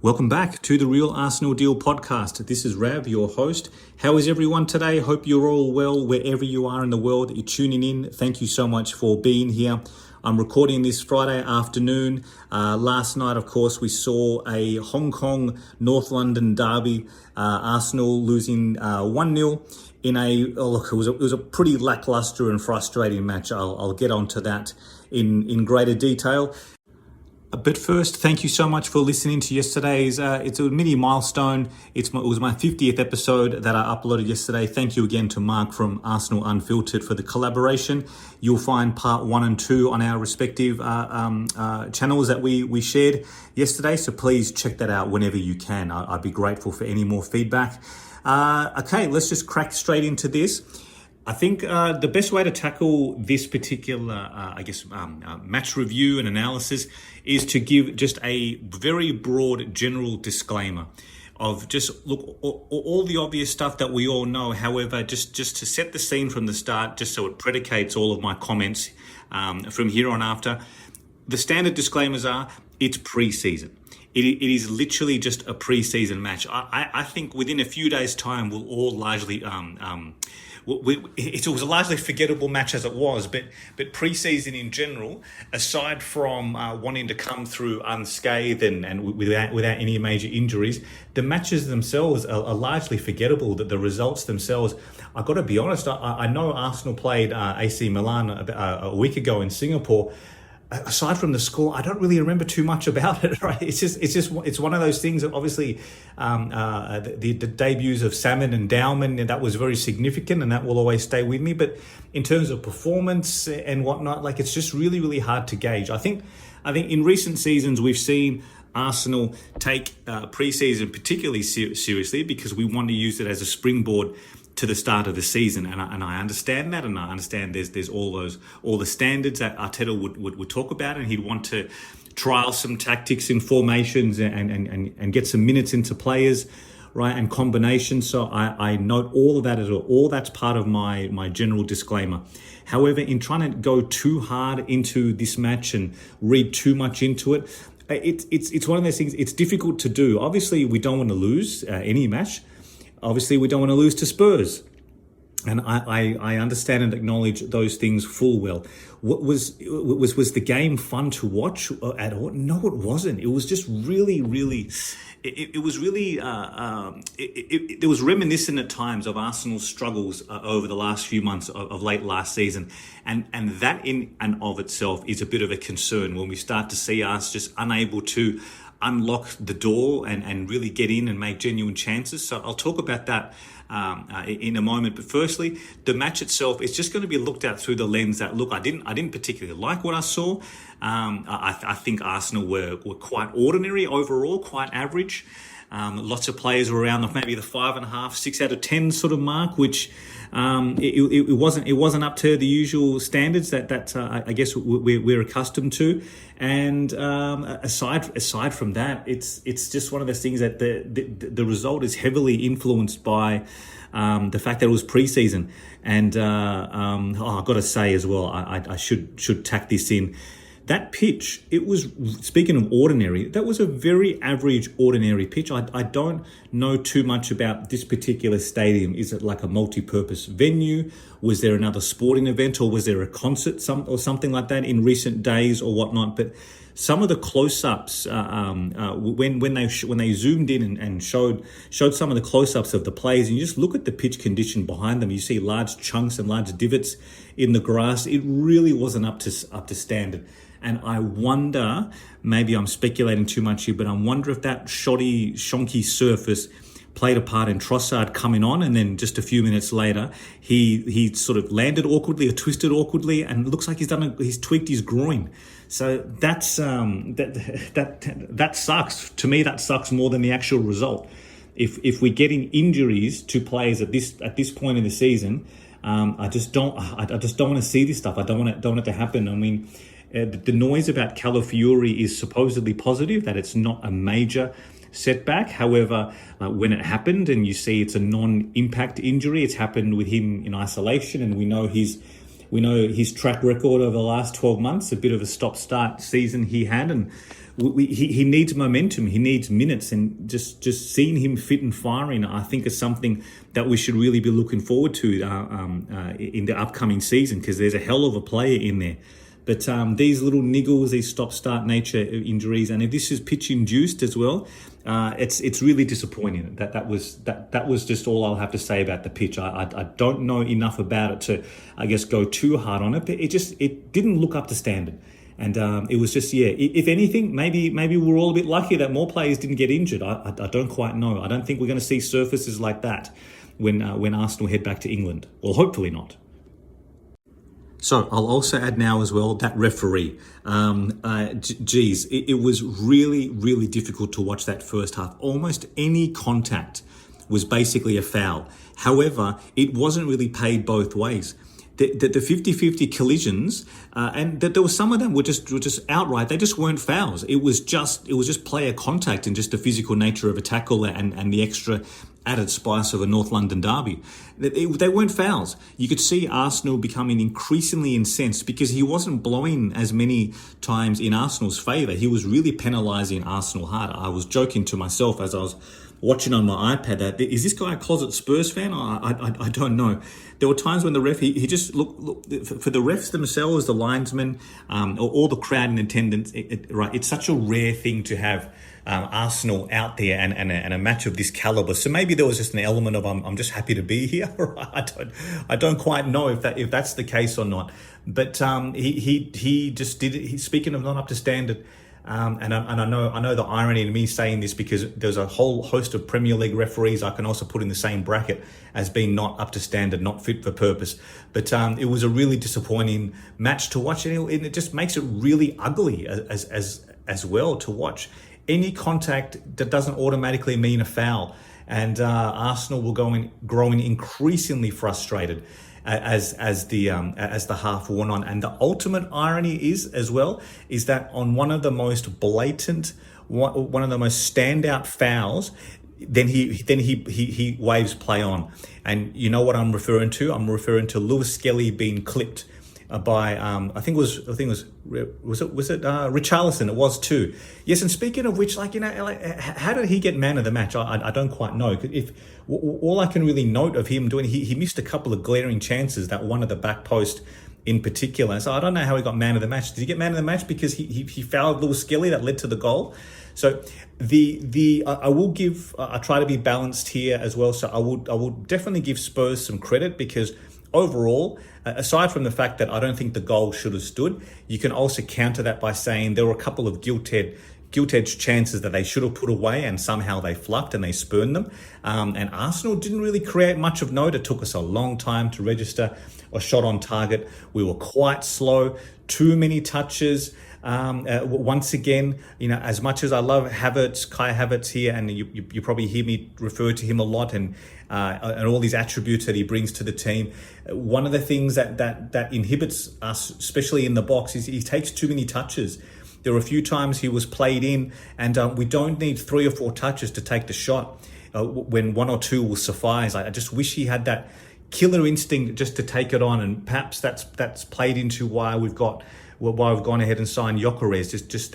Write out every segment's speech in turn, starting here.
Welcome back to the Real Arsenal Deal podcast. This is Rav, your host. How is everyone today? Hope you're all well wherever you are in the world that you're tuning in. Thank you so much for being here. I'm recording this Friday afternoon. Last night, of course, we saw a Hong Kong North London derby. Arsenal losing 1-0 in it was a pretty lacklustre and frustrating match. I'll get onto that in greater detail. But first, thank you so much for listening to yesterday's. It's a mini milestone. It was my 50th episode that I uploaded yesterday. Thank you again to Mark from Arsenal Unfiltered for the collaboration. You'll find part 1 and 2 on our respective channels that we shared yesterday. So please check that out whenever you can. I'd be grateful for any more feedback. Okay, let's just crack straight into this. I think the best way to tackle this particular, match review and analysis is to give just a very broad general disclaimer of just, look, all the obvious stuff that we all know. However, just to set the scene from the start, just so it predicates all of my comments from here on after, the standard disclaimers are, it's preseason. It is literally just a preseason match. I think within a few days' time, we'll all largely... it was a largely forgettable match as it was, but pre-season in general, aside from wanting to come through unscathed and without any major injuries, the matches themselves are largely forgettable. That the results themselves, I've got to be honest, I know Arsenal played AC Milan a week ago in Singapore. Aside from the score, I don't really remember too much about it. Right? It's one of those things that obviously the debuts of Salmon and Dowman, that was very significant, and that will always stay with me. But in terms of performance and whatnot, like, it's just really, really hard to gauge. I think in recent seasons we've seen Arsenal take pre-season particularly seriously because we want to use it as a springboard to the start of the season, and I understand that, and I understand there's all the standards that Arteta would talk about, and he'd want to trial some tactics in formations and get some minutes into players, right, and combinations. So I note all of that as well. All that's part of my general disclaimer. However, in trying to go too hard into this match and read too much into it, it's one of those things. It's difficult to do. Obviously, we don't want to lose any match. Obviously, we don't want to lose to Spurs. And I understand and acknowledge those things full well. Was the game fun to watch at all? No, it wasn't. It was just really, really... It was really... It was reminiscent at times of Arsenal's struggles over the last few months of late last season. And that in and of itself is a bit of a concern when we start to see us just unable to unlock the door and really get in and make genuine chances. So I'll talk about that in a moment. But firstly, the match itself is just going to be looked at through the lens that, look, I didn't particularly like what I saw. I think Arsenal were quite ordinary overall, quite average. Lots of players were around maybe the 5.5, 6 out of 10 sort of mark, which it wasn't up to the usual standards that I guess we're accustomed to. And aside from that, it's just one of those things that the result is heavily influenced by the fact that it was preseason. And I've got to say as well, I should tack this in. That pitch, it was, speaking of ordinary, that was a very average, ordinary pitch. I don't know too much about this particular stadium. Is it like a multi-purpose venue? Was there another sporting event, or was there a concert or something like that in recent days or whatnot? But some of the close-ups, when they zoomed in and showed some of the close-ups of the players, and you just look at the pitch condition behind them, you see large chunks and large divots in the grass. It really wasn't up to standard. And I wonder, maybe I'm speculating too much here, but I wonder if that shoddy, shonky surface played a part in Trossard coming on, and then just a few minutes later, he sort of landed awkwardly or twisted awkwardly, and it looks like he's tweaked his groin. So that's that sucks. To me, that sucks more than the actual result. If we're getting injuries to players at this point in the season, I just don't want to see this stuff. I don't want it to happen. I mean, the noise about Calafiori is supposedly positive, that it's not a major setback. However, when it happened and you see it's a non-impact injury, it's happened with him in isolation, and we know his track record over the last 12 months, a bit of a stop-start season he had, and he needs momentum. He needs minutes, and just seeing him fit and firing, I think, is something that we should really be looking forward to in the upcoming season, because there's a hell of a player in there. But these little niggles, these stop-start nature injuries, and if this is pitch-induced as well, it's really disappointing. That was just all I'll have to say about the pitch. I don't know enough about it to, I guess, go too hard on it. But it didn't look up to standard, and it was just, yeah. If anything, maybe we're all a bit lucky that more players didn't get injured. I don't quite know. I don't think we're going to see surfaces like that when Arsenal head back to England. Well, hopefully not. So I'll also add now as well that referee. It was really, really difficult to watch that first half. Almost any contact was basically a foul. However, it wasn't really paid both ways. The 50-50 collisions, and that there were some of them were just outright. They just weren't fouls. It was just player contact and just the physical nature of a tackle and the extra added spice of a North London derby. They weren't fouls. You could see Arsenal becoming increasingly incensed because he wasn't blowing as many times in Arsenal's favour. He was really penalising Arsenal hard. I was joking to myself as I was watching on my iPad that, is this guy a closet Spurs fan? I don't know. There were times when the ref, he just, look, for the refs themselves, the linesmen, all the crowd in attendance, it's such a rare thing to have Arsenal out there and a match of this caliber. So maybe there was just an element of I'm just happy to be here. I don't quite know if that's the case or not. But he just did it. Speaking of not up to standard. And I know the irony in me saying this, because there's a whole host of Premier League referees I can also put in the same bracket as being not up to standard, not fit for purpose. But it was a really disappointing match to watch, and it just makes it really ugly as well to watch. Any contact that doesn't automatically mean a foul, and Arsenal will growing increasingly frustrated as the half wore on. And the ultimate irony is that on one of the most blatant, one of the most standout fouls, then he waves play on. And you know what I'm referring to? I'm referring to Lewis Skelly being clipped by I think it was Richarlison. It was too. Yes, and speaking of which, how did he get man of the match? I don't quite know. If all I can really note of him doing, he missed a couple of glaring chances, that one at the back post in particular. So I don't know how he got man of the match. Did he get man of the match because he fouled Lewis Skelly that led to the goal? So I will give, I try to be balanced here as well. So I will definitely give Spurs some credit, because overall, aside from the fact that I don't think the goal should have stood, you can also counter that by saying there were a couple of gilt-edged chances that they should have put away, and somehow they fluffed and they spurned them. And Arsenal didn't really create much of note. It took us a long time to register a shot on target. We were quite slow, too many touches. Once again, as much as I love Kai Havertz here, and you probably hear me refer to him a lot, and all these attributes that he brings to the team, one of the things that inhibits us, especially in the box, is he takes too many touches. There were a few times he was played in, and we don't need 3 or 4 touches to take the shot when 1 or 2 will suffice. I just wish he had that killer instinct just to take it on, and perhaps that's played into why we've gone ahead and signed Gyökeres. Just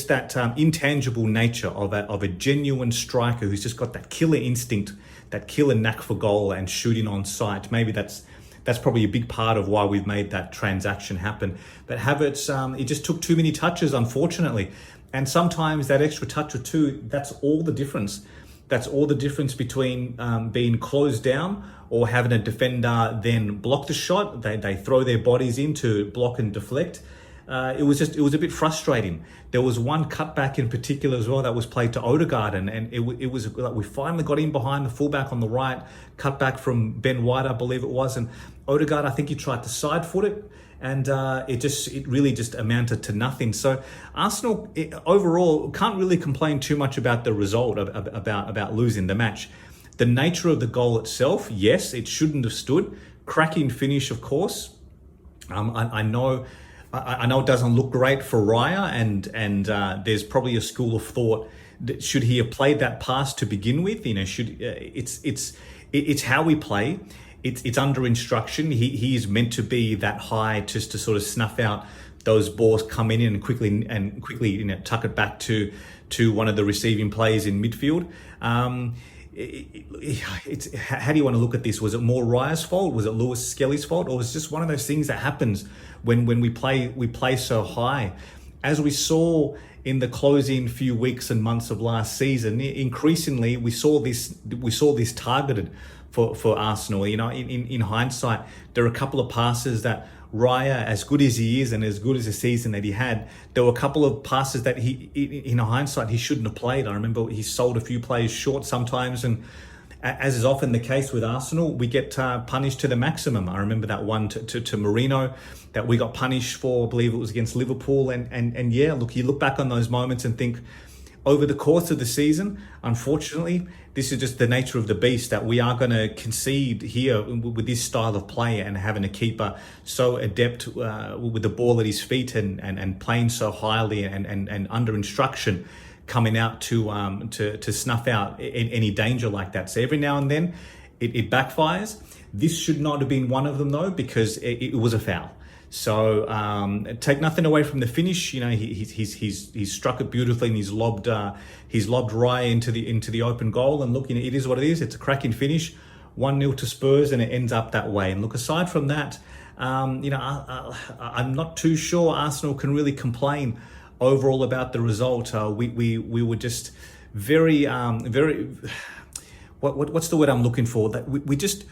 that intangible nature of a genuine striker who's just got that killer instinct, that killer knack for goal and shooting on sight. Maybe that's probably a big part of why we've made that transaction happen. But Havertz, he just took too many touches, unfortunately. And sometimes that extra touch or two, that's all the difference. That's all the difference between being closed down or having a defender then block the shot. They throw their bodies in to block and deflect. It was a bit frustrating. There was one cutback in particular as well that was played to Odegaard, and it was like we finally got in behind the fullback on the right, cutback from Ben White, I believe it was, and Odegaard, I think he tried to side foot it, and it really just amounted to nothing. So Arsenal overall can't really complain too much about the result, about losing the match. The nature of the goal itself, yes, it shouldn't have stood. Cracking finish, of course. I know it doesn't look great for Raya, and there's probably a school of thought that should he have played that pass to begin with? It's how we play. It's under instruction. He is meant to be that high just to sort of snuff out those balls come in and quickly tuck it back to one of the receiving players in midfield. It's how do you want to look at this? Was it more Raya's fault? Was it Lewis Skelly's fault? Or was it just one of those things that happens when we play so high? As we saw in the closing few weeks and months of last season, increasingly we saw this targeted for Arsenal. In hindsight, there are a couple of passes that Raya, as good as he is and as good as the season that he had, there were a couple of passes that in hindsight, he shouldn't have played. I remember he sold a few players short sometimes, and as is often the case with Arsenal, we get punished to the maximum. I remember that one to Marino that we got punished for. I believe it was against Liverpool, and yeah, look, you look back on those moments and think, over the course of the season, unfortunately, this is just the nature of the beast, that we are going to concede here with this style of play, and having a keeper so adept with the ball at his feet and playing so highly and under instruction, coming out to snuff out any danger like that. So every now and then it backfires. This should not have been one of them though, because it was a foul. So take nothing away from the finish. He's struck it beautifully, and he's lobbed Raya into the open goal. And look, it is what it is. It's a cracking finish, 1-0 to Spurs, and it ends up that way. And look, aside from that, I'm not too sure Arsenal can really complain overall about the result. We were just very what's the word I'm looking for? That we just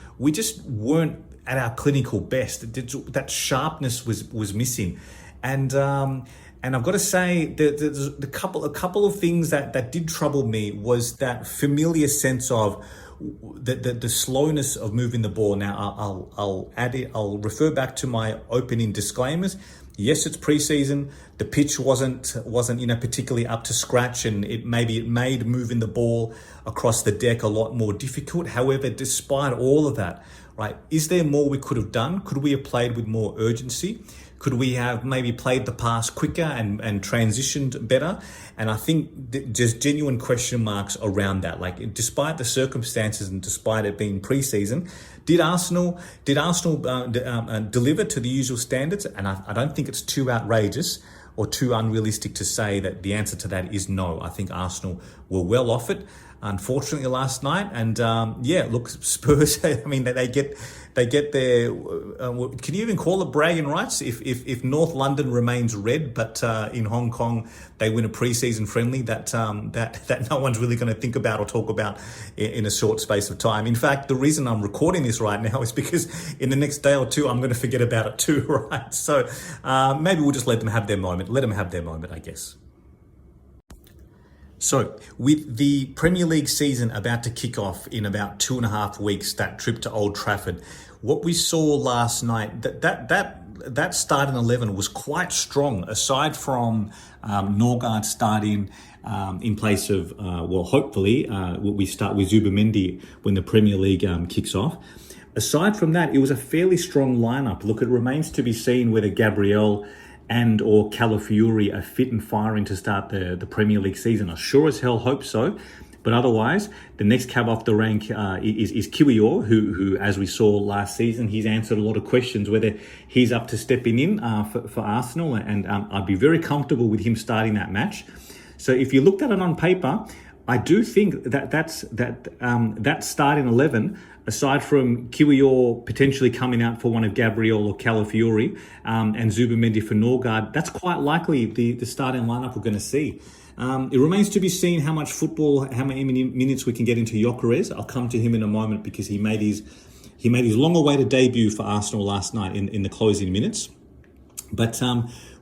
weren't at our clinical best. That sharpness was missing, and I've got to say the couple of things that did trouble me was that familiar sense of the slowness of moving the ball. Now I'll refer back to my opening disclaimers. Yes, it's preseason. The pitch wasn't particularly up to scratch, and it made moving the ball across the deck a lot more difficult. However, despite all of that, right, is there more we could have done? Could we have played with more urgency? Could we have maybe played the pass quicker and transitioned better? And I think just genuine question marks around that. Like, despite the circumstances and despite it being preseason, did Arsenal deliver to the usual standards? And I don't think it's too outrageous or too unrealistic to say that the answer to that is no. I think Arsenal were well off it, unfortunately, last night. And look, Spurs, I mean, they get their, can you even call it bragging rights if North London remains red, but in Hong Kong they win a preseason friendly that no one's really going to think about or talk about in a short space of time. In fact, the reason I'm recording this right now is because in the next day or two I'm going to forget about it too, right? So maybe we'll just let them have their moment, I guess. So, with the Premier League season about to kick off in about 2.5 weeks, that trip to Old Trafford, what we saw last night, that starting 11 was quite strong, aside from Norgard starting in place of, hopefully, we start with Zubimendi when the Premier League kicks off. Aside from that, it was a fairly strong lineup. Look, it remains to be seen whether Gabriel and or Calafiori are fit and firing to start the Premier League season. I sure as hell hope so. But otherwise, the next cab off the rank is Kiwior, who, as we saw last season, he's answered a lot of questions whether he's up to stepping in for Arsenal. And I'd be very comfortable with him starting that match. So if you looked at it on paper, I do think that starting 11, aside from Kiwior potentially coming out for one of Gabriel or Calafiori and Zubimendi for Norgard, that's quite likely the starting lineup we're going to see. It remains to be seen how many minutes we can get into Gyökeres. I'll come to him in a moment because he made his long-awaited debut for Arsenal last night in the closing minutes. But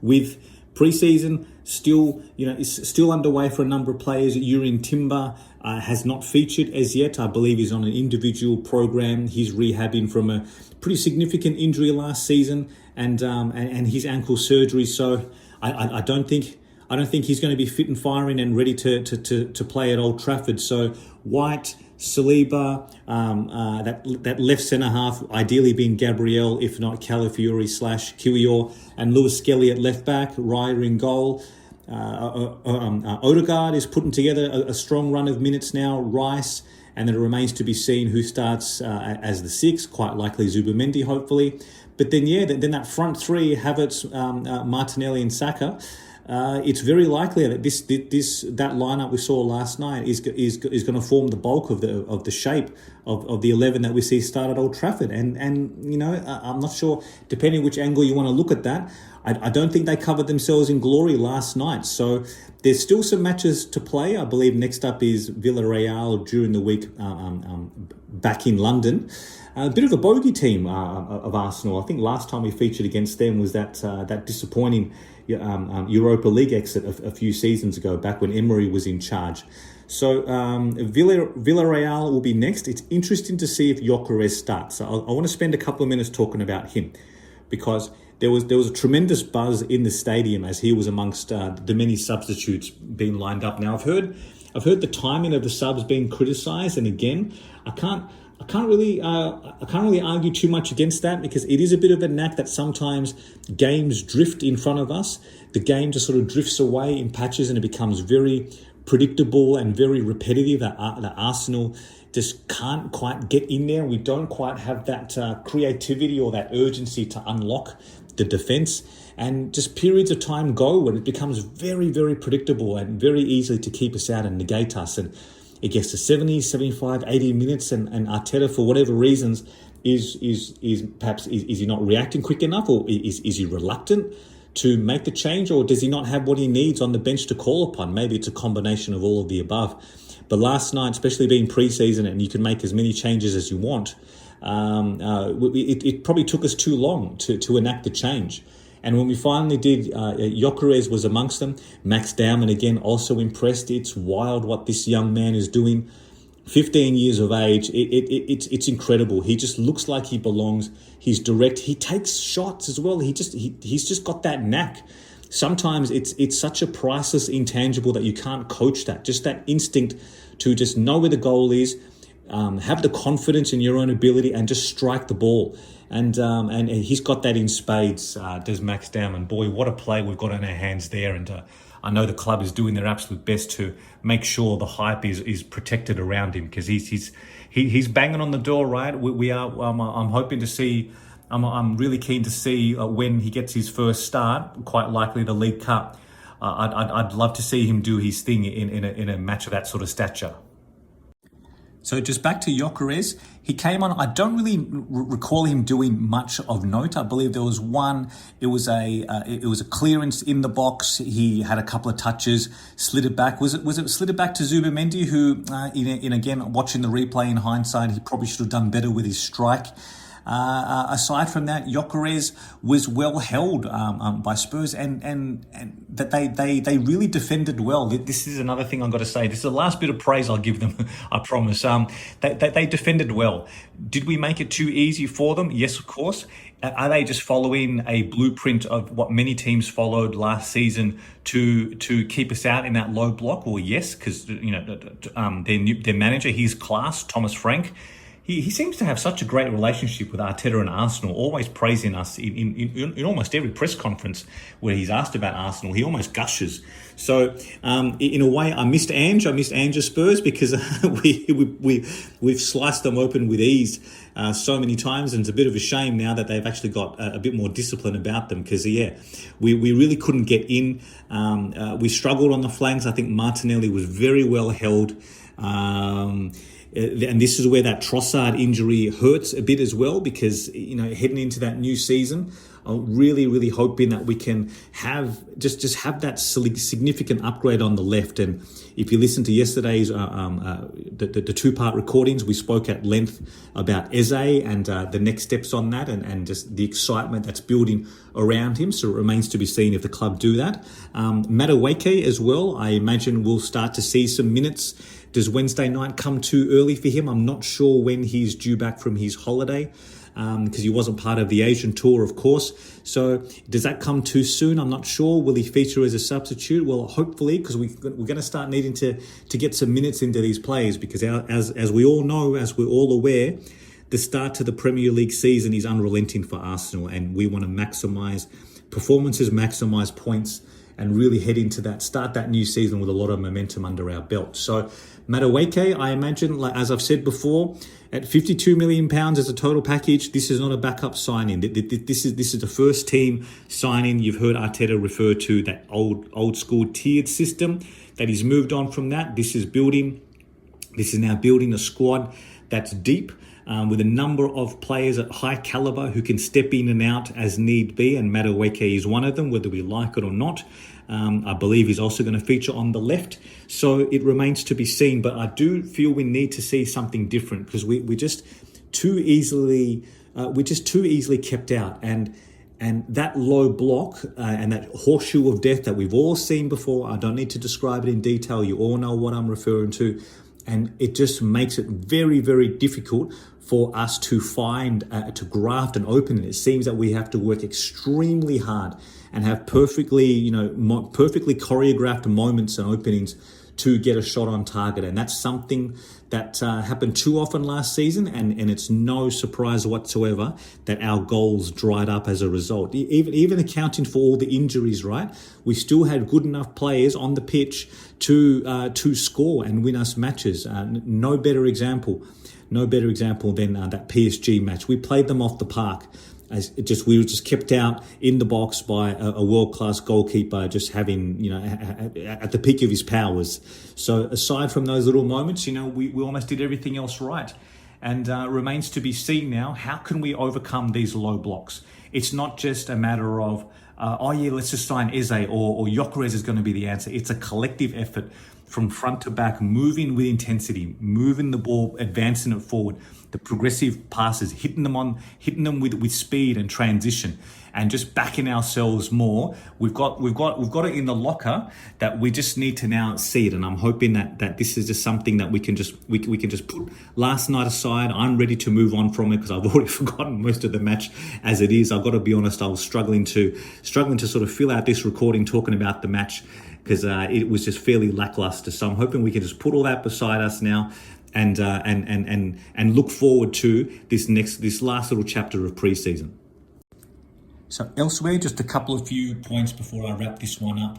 with preseason is still underway for a number of players. Yurin Timber has not featured as yet. I believe he's on an individual program. He's rehabbing from a pretty significant injury last season and his ankle surgery. So I don't think he's going to be fit and firing and ready to play at Old Trafford. So White, Saliba, that left centre half, ideally being Gabriel, if not Calafiori / Kiwior, and Lewis Skelly at left back, Raya in goal. Odegaard is putting together a strong run of minutes now. Rice, and then it remains to be seen who starts as the six. Quite likely Zubimendi, hopefully. But then, then that front three, Havertz, Martinelli, and Saka. It's very likely that that lineup we saw last night is going to form the bulk of the shape of the 11 that we see start at Old Trafford. And I'm not sure, depending which angle you want to look at that. I don't think they covered themselves in glory last night. So there's still some matches to play. I believe next up is Villarreal during the week back in London. A bit of a bogey team of Arsenal. I think last time we featured against them was that disappointing Europa League exit a few seasons ago, back when Emery was in charge. So Villarreal will be next. It's interesting to see if Gyökeres starts. So I want to spend a couple of minutes talking about him, because there was a tremendous buzz in the stadium as he was amongst the many substitutes being lined up. Now I've heard the timing of the subs being criticised, and again, I can't really argue too much against that, because it is a bit of a knack that sometimes games drift in front of us. The game just sort of drifts away in patches, and it becomes very predictable and very repetitive. That Arsenal just can't quite get in there. We don't quite have that creativity or that urgency to unlock the defence, and just periods of time go when it becomes very, very predictable and very easily to keep us out and negate us. And it gets to 70, 75, 80 minutes, and Arteta, for whatever reasons, is he not reacting quick enough, or is he reluctant to make the change, or does he not have what he needs on the bench to call upon? Maybe it's a combination of all of the above. But last night, especially being pre-season and you can make as many changes as you want, it probably took us too long to enact the change. And when we finally did, Gyökeres was amongst them. Max Dowman, again, also impressed. It's wild what this young man is doing. 15 years of age, it's incredible. He just looks like he belongs. He's direct. He takes shots as well. He's just got that knack. Sometimes it's such a priceless intangible that you can't coach that. Just that instinct to just know where the goal is, have the confidence in your own ability, and just strike the ball. And he's got that in spades, does Max Dowman. Boy, what a play we've got on our hands there. And I know the club is doing their absolute best to make sure the hype is protected around him, because he's banging on the door, right? I'm hoping to see. I'm really keen to see when he gets his first start, quite likely the League Cup. I'd love to see him do his thing in a match of that sort of stature. So just back to Gyökeres, he came on. I don't really recall him doing much of note. I believe there was one. It was a clearance in the box. He had a couple of touches, slid it back. Was it slid it back to Zubimendi, who, in again watching the replay in hindsight, he probably should have done better with his strike. Aside from that, Gyökeres was well held by Spurs, and that they really defended well. This is another thing I've got to say. This is the last bit of praise I'll give them, I promise. They defended well. Did we make it too easy for them? Yes, of course. Are they just following a blueprint of what many teams followed last season to keep us out in that low block? Well, yes, because their manager, his class, Thomas Frank. He seems to have such a great relationship with Arteta and Arsenal, always praising us in almost every press conference where he's asked about Arsenal. He almost gushes. So in a way, I missed Ange at Spurs, because we've sliced them open with ease so many times, and it's a bit of a shame now that they've actually got a bit more discipline about them, because we really couldn't get in. We struggled on the flanks. I think Martinelli was very well held. And this is where that Trossard injury hurts a bit as well, because heading into that new season, I'm really, really hoping that we can have have that significant upgrade on the left. And if you listen to yesterday's the two-part recordings, we spoke at length about Eze and the next steps on that, and just the excitement that's building around him. So it remains to be seen if the club do that. Madueke as well, I imagine we'll start to see some minutes. Does Wednesday night come too early for him? I'm not sure when he's due back from his holiday, because he wasn't part of the Asian tour, of course. So does that come too soon? I'm not sure. Will he feature as a substitute? Well, hopefully, because we're going to start needing to get some minutes into these players, because as we all know, as we're all aware, the start to the Premier League season is unrelenting for Arsenal, and we want to maximise performances, maximise points, and really head into start that new season with a lot of momentum under our belt. So Madueke, I imagine, like as I've said before, at £52 million as a total package, this is not a backup signing. This is the first team signing. You've heard Arteta refer to that old school tiered system, that he's moved on from that. This is now building a squad that's deep, with a number of players at high caliber who can step in and out as need be, and Madueke is one of them, whether we like it or not. I believe he's also going to feature on the left, so it remains to be seen. But I do feel we need to see something different, because we're just too easily kept out, and that low block and that horseshoe of death that we've all seen before. I don't need to describe it in detail. You all know what I'm referring to. And it just makes it very, very difficult for us to find, to graft an opening. It seems that we have to work extremely hard and have perfectly choreographed moments and openings to get a shot on target. And that's something that happened too often last season. And it's no surprise whatsoever that our goals dried up as a result. Even accounting for all the injuries, right? We still had good enough players on the pitch to score and win us matches. No better example than that PSG match. We played them off the park. We were just kept out in the box by a world-class goalkeeper, just having, at the peak of his powers. So aside from those little moments, we almost did everything else right. And remains to be seen now, how can we overcome these low blocks? It's not just a matter of, let's just sign Eze or Gyökeres is going to be the answer. It's a collective effort from front to back, moving with intensity, moving the ball, advancing it forward, the progressive passes, hitting them with speed and transition, and just backing ourselves more. We've got it in the locker, that we just need to now see it. And I'm hoping that this is just something that we can just put last night aside. I'm ready to move on from it, because I've already forgotten most of the match as it is. I've got to be honest, I was struggling to sort of fill out this recording talking about the match, because it was just fairly lackluster. So I'm hoping we can just put all that beside us now, and look forward to this last little chapter of preseason. So elsewhere, just a couple of few points before I wrap this one up.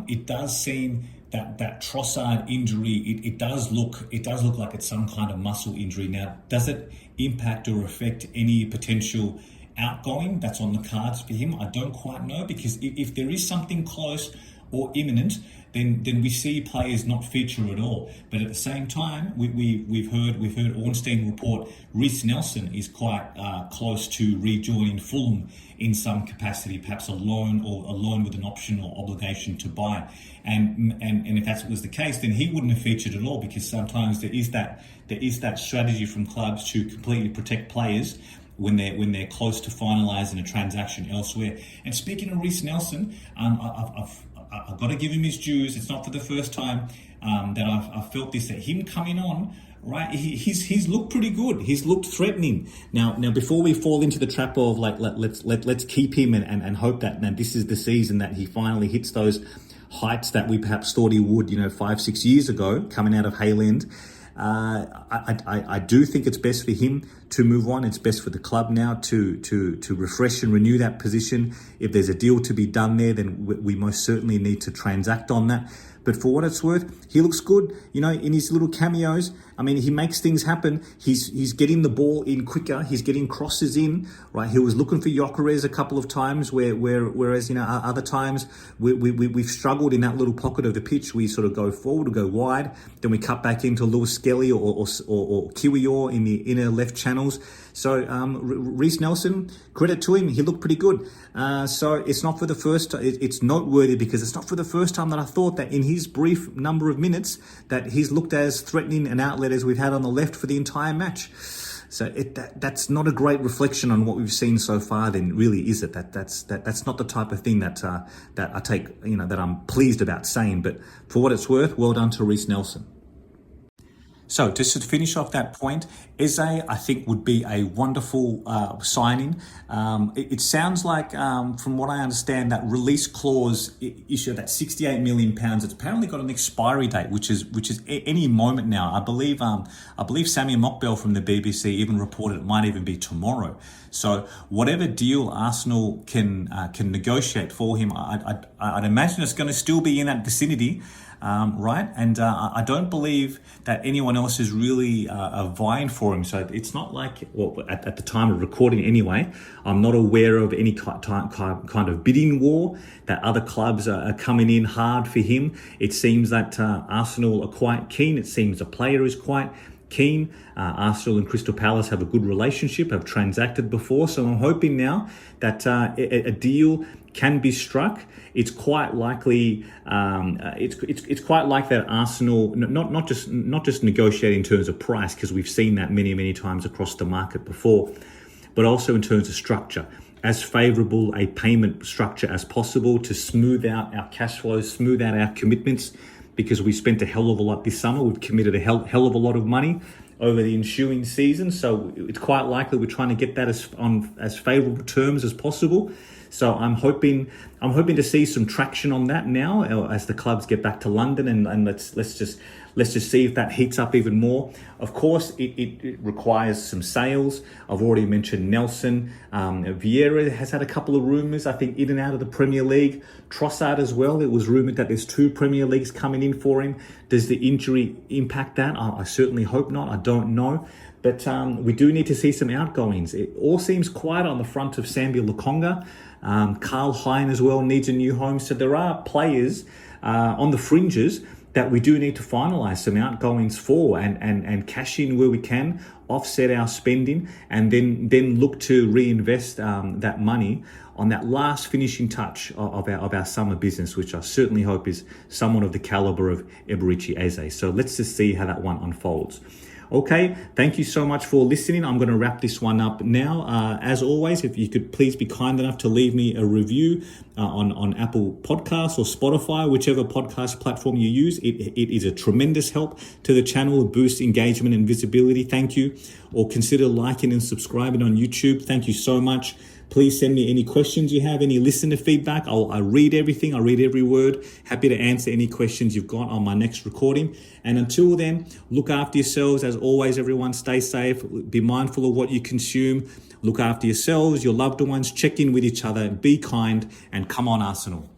It does seem that Trossard injury, it does look like it's some kind of muscle injury. Now, does it impact or affect any potential outgoing that's on the cards for him? I don't quite know, because if there is something close or imminent, then we see players not feature at all. But at the same time, we've heard Ornstein report Reece Nelson is quite close to rejoining Fulham in some capacity, perhaps a loan with an option or obligation to buy. And if that was the case, then he wouldn't have featured at all, because sometimes there is that strategy from clubs to completely protect players when they're close to finalising a transaction elsewhere. And speaking of Reece Nelson, I've got to give him his dues. It's not for the first time that I've felt this, that him coming on, right, he's looked pretty good. He's looked threatening. Now before we fall into the trap of let's keep him and hope that this is the season that he finally hits those heights that we perhaps thought he would, 5-6 years ago, coming out of Hayland. I do think it's best for him to move on. It's best for the club now to refresh and renew that position. If there's a deal to be done there, then we most certainly need to transact on that. But for what it's worth, he looks good, in his little cameos. I mean, he makes things happen. He's getting the ball in quicker. He's getting crosses in, right? He was looking for Gyökeres a couple of times, whereas other times we've struggled in that little pocket of the pitch. We sort of go forward, go wide, then we cut back into Lewis Skelly or Kiwior in the inner left channels. So Reece Nelson, credit to him, he looked pretty good. So it's not for the first. It's noteworthy because it's not for the first time that I thought that in his brief number of minutes that he's looked as threatening an outlet as we've had on the left for the entire match. So that's not a great reflection on what we've seen so far. Then really, is it? That's not the type of thing that I take. That I'm pleased about saying. But for what it's worth, well done to Reece Nelson. So just to finish off that point, Eze, I think, would be a wonderful signing. It sounds like, from what I understand, that release clause issue, that £68 million, it's apparently got an expiry date, which is any moment now. I believe Sammy Mockbell from the BBC even reported it might even be tomorrow. So whatever deal Arsenal can negotiate for him, I'd imagine it's going to still be in that vicinity. Right? And I don't believe that anyone else is really vying for him. So it's not like, well, at the time of recording anyway, I'm not aware of any kind of bidding war that other clubs are coming in hard for him. It seems that Arsenal are quite keen. It seems the player is quite keen. Arsenal and Crystal Palace have a good relationship, have transacted before. So I'm hoping now that a deal can be struck. It's quite likely. It's quite like that Arsenal not just negotiate in terms of price, because we've seen that many times across the market before, but also in terms of structure. As favourable a payment structure as possible to smooth out our cash flows, smooth out our commitments, because we spent a hell of a lot this summer. We've committed a hell of a lot of money over the ensuing season. So it's quite likely we're trying to get that on as favourable terms as possible. So I'm hoping to see some traction on that now as the clubs get back to London, and let's just see if that heats up even more. Of course, it requires some sales. I've already mentioned Nelson. Vieira has had a couple of rumours, I think, in and out of the Premier League. Trossard as well. It was rumoured that there's 2 Premier Leagues coming in for him. Does the injury impact that? I certainly hope not. I don't know. But we do need to see some outgoings. It all seems quiet on the front of Sambi Lokonga. Carl Hein as well needs a new home. So there are players on the fringes that we do need to finalise some outgoings for and cash in where we can, offset our spending, and then look to reinvest that money on that last finishing touch of our summer business, which I certainly hope is someone of the calibre of Eberechi Eze. So let's just see how that one unfolds. Okay, thank you so much for listening. I'm going to wrap this one up now. As always, if you could please be kind enough to leave me a review on Apple Podcasts or Spotify, whichever podcast platform you use. It is a tremendous help to the channel, boosts engagement and visibility. Thank you. Or consider liking and subscribing on YouTube. Thank you so much. Please send me any questions you have, any listener feedback. I read everything. I read every word. Happy to answer any questions you've got on my next recording. And until then, look after yourselves. As always, everyone, stay safe. Be mindful of what you consume. Look after yourselves, your loved ones. Check in with each other. Be kind. And come on, Arsenal.